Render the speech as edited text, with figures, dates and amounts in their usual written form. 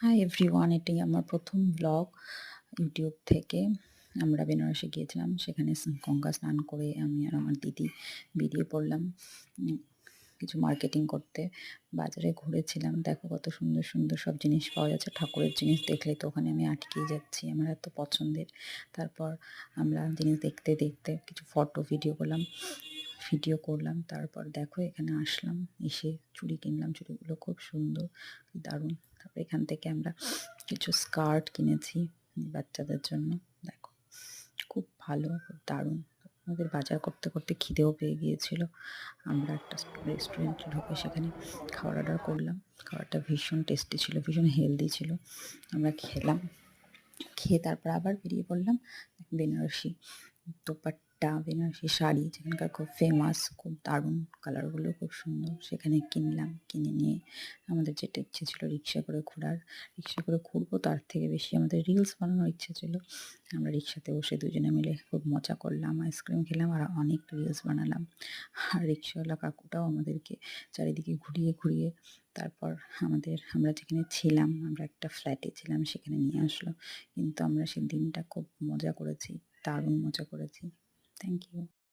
Hi everyone, এটাই আমার প্রথম ব্লগ ইউটিউব থেকে। আমরা বেনারসে গিয়েছিলাম, সেখানে গঙ্গা স্নান করে আমি আর আমার দিদি বেরিয়ে পড়লাম কিছু মার্কেটিং করতে। বাজারে ঘুরেছিলাম, দেখো কত সুন্দর সুন্দর সব জিনিস পাওয়া যাচ্ছে। ঠাকুরের জিনিস দেখলে তো ওখানে আমি আটকেই যাচ্ছি, আমার এত পছন্দের। তারপর আমরা জিনিস দেখতে দেখতে কিছু ভিডিও করলাম। তারপর দেখো এখানে আসলাম, এসে চুড়ি কিনলাম। চুড়িগুলো খুব সুন্দর, দারুণ। তারপর এখান থেকে আমরা কিছু স্কার্ট কিনেছি বাচ্চাদের জন্য। দেখো খুব ভালো, খুব দারুণ। আমাদের বাজার করতে করতে খিদেও পেয়ে গিয়েছিল। আমরা একটা রেস্টুরেন্টে ঢুকে সেখানে খাবার অর্ডার করলাম। খাবারটা ভীষণ টেস্টি ছিল, ভীষণ হেলদি ছিল। আমরা খেলাম, খেয়ে তারপর আবার বেরিয়ে পড়লাম বেনারসি দোপাট্টা, বেনারসি শাড়ি যেখানকার খুব ফেমাস, খুব দারুণ, কালারগুলো খুব সুন্দর। সেখানে কিনলাম, কিনে নিয়ে আমাদের যেটা ইচ্ছে ছিল রিক্সা করে ঘোরার, রিক্সা করে ঘুরবো, তার থেকে বেশি আমাদের রিলস বানানোর ইচ্ছে ছিল। আমরা রিক্সাতে বসে দুজনে মিলে খুব মজা করলাম, আইসক্রিম খেলাম আর অনেক রিলস বানালাম। আর রিক্সাওয়ালা কাকুটাও আমাদেরকে চারিদিকে ঘুরিয়ে ঘুরিয়ে তারপর আমরা যেখানে ছিলাম, আমরা একটা ফ্ল্যাটে ছিলাম, সেখানে নিয়ে আসলো। কিন্তু আমরা সেই দিনটা খুব মজা করেছি, দারুণ মজা করেছি। Thank you.